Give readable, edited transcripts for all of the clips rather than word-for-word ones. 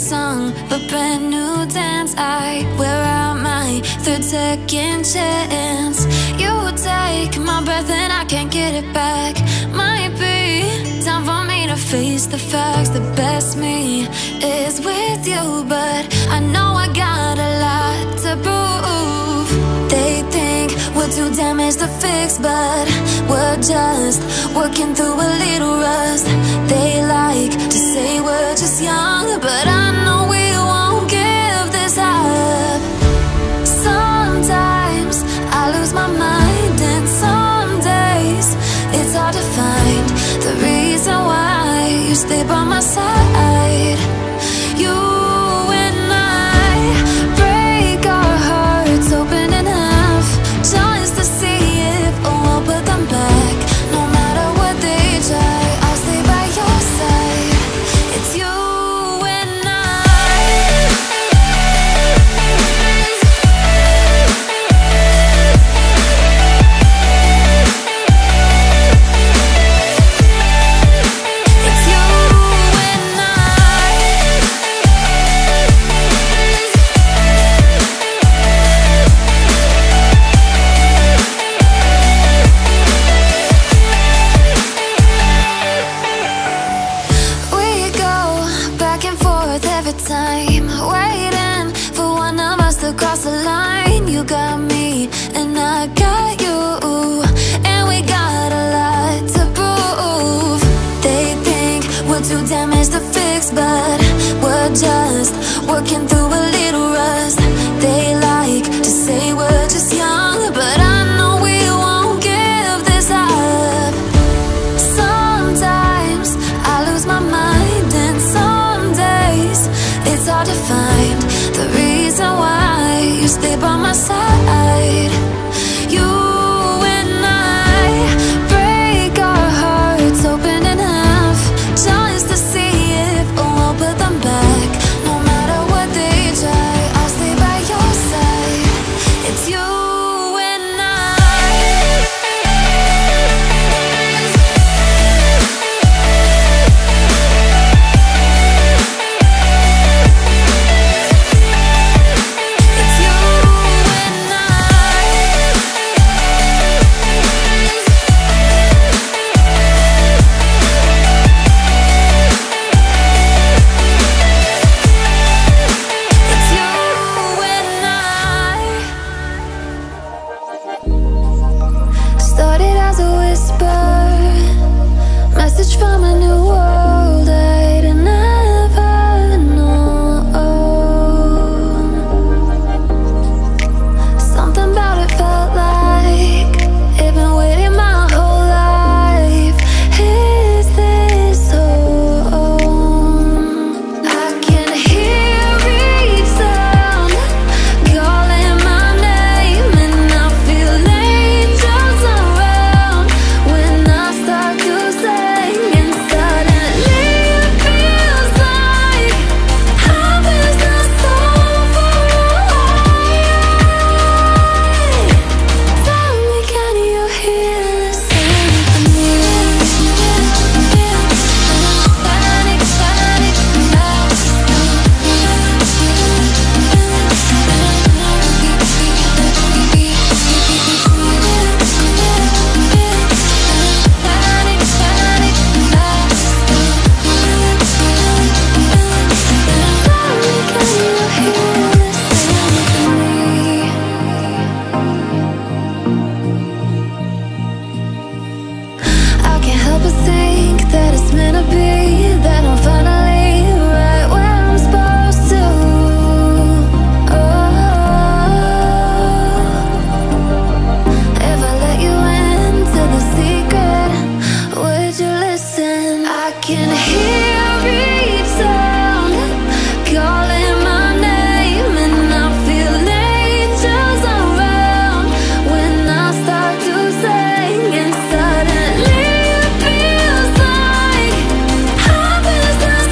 song, a brand new dance. I wear out my third second chance. You take my breath and I can't get it back. Might be time for me to face the facts. The best me is with you, but I know I got a lot to prove. They think we're too damaged to fix, but we're just working through a little rust. They like to say we're just young, but I know we won't give this up. Sometimes I lose my mind, and some days it's hard to find the reason why you stay by my side. You and I break our hearts open in half, just to see if we'll put them back. No matter what they try, I'll stay by your side. It's you and I. It's you and I. We go back and forth every time, waiting for one of us to cross the line. You got me and I got you, and we got a lot to prove. They think we're too damaged to fix, but we're just working through a little rust. They like to say we're just young, but I know we won't give this up. Sometimes I lose my mind, and some days it's hard to find the reason why you stay by my side. You and I break our hearts open in half, just to see if we'll put them back. No matter what they try, I'll stay by your side. It's you and I. It's you and I. It's you and I. Started as a whisper, message from a new world I'd never known. Something about it felt like it'd been waiting my whole life. Is this home? I can hear each sound calling my name, and I feel angels around when I start to sing. And suddenly it feels like heaven's not so far away. Tell me, can you hear the symphony? I can't help but think that it's meant to be, that I'm finally right where I'm supposed to. If I let you into the secret, would you listen? I can hear each sound calling my name, and I feel angels around when I start to sing. And suddenly it feels like heaven's not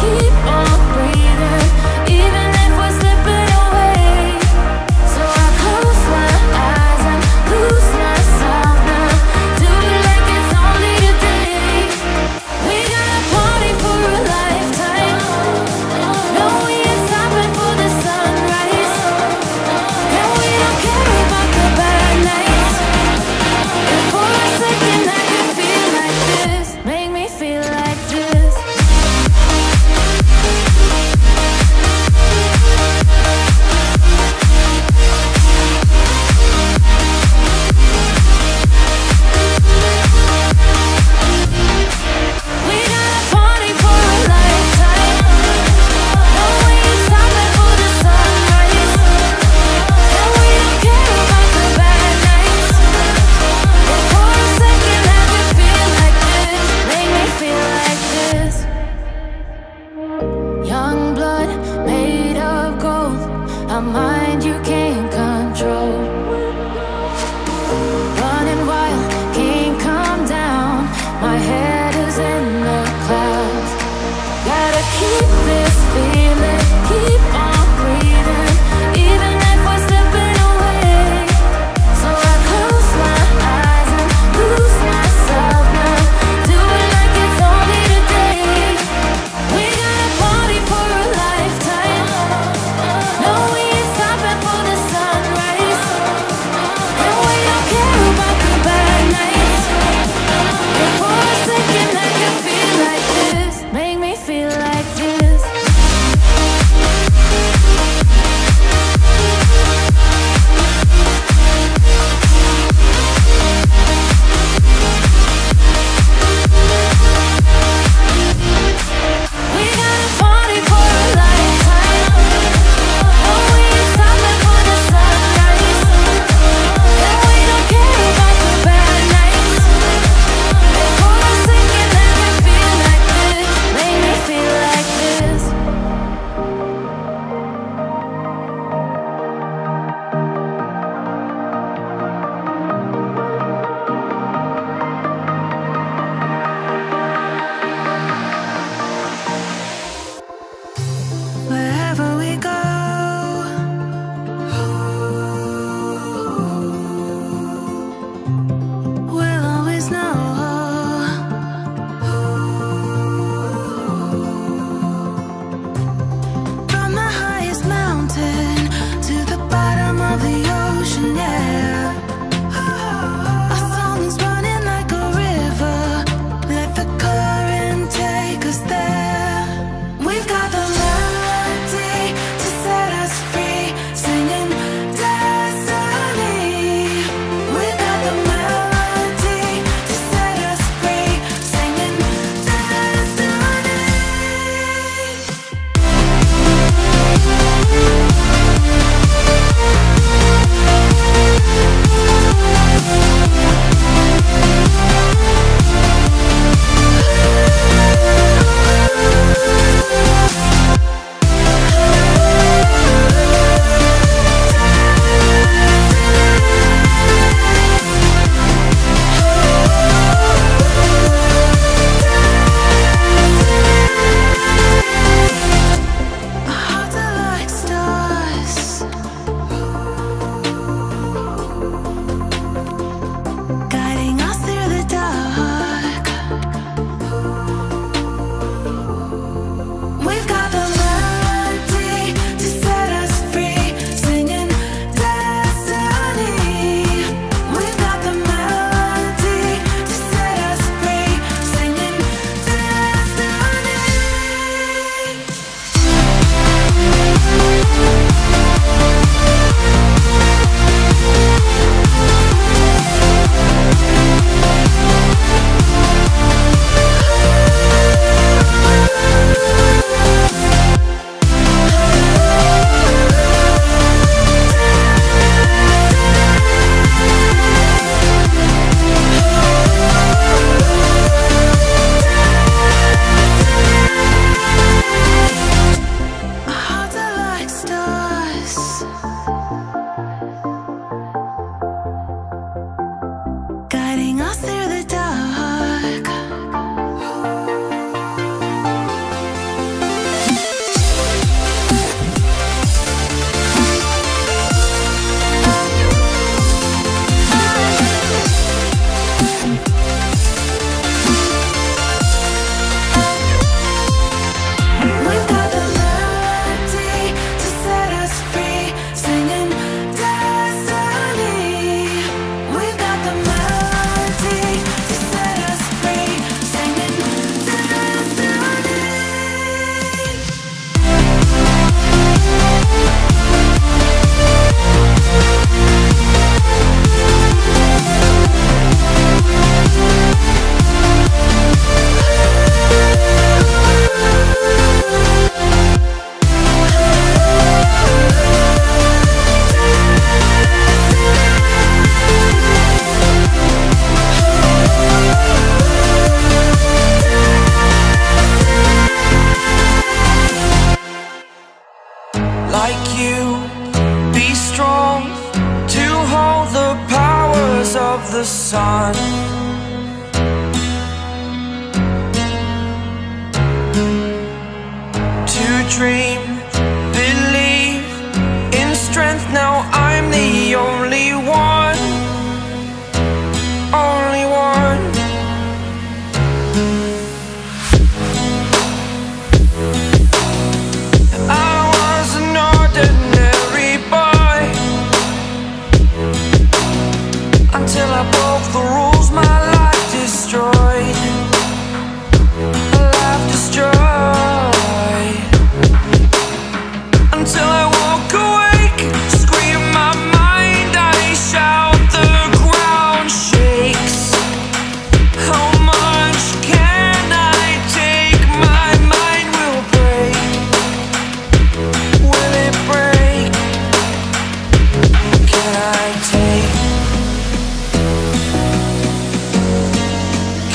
keep on breathing, even if we're slipping away. So I close my eyes and lose myself now, do it like it's only today. We gotta party for a lifetime. No, we ain't stopping for the sunrise. And we don't care about the bad nights. If for a second I can feel like this, make me feel like this.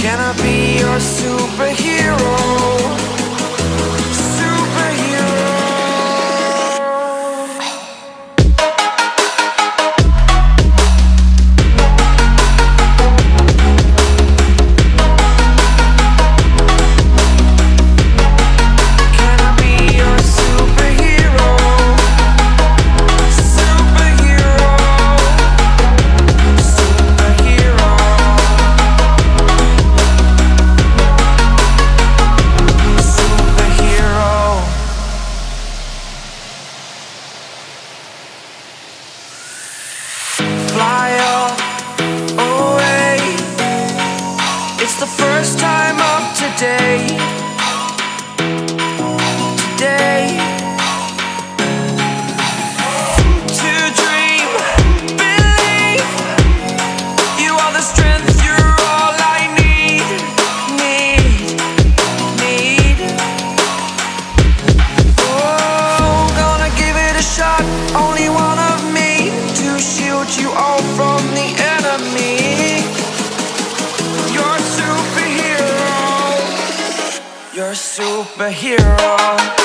Can I be your superhero? Superhero. Can I be your superhero? Superhero. Superhero. Fly away. It's the first time of today. Today. To dream, believe. You are the strength, you're all I need. Oh, gonna give it a shot. Only one of me to shield you all from the enemy. You're a superhero. You're a superhero.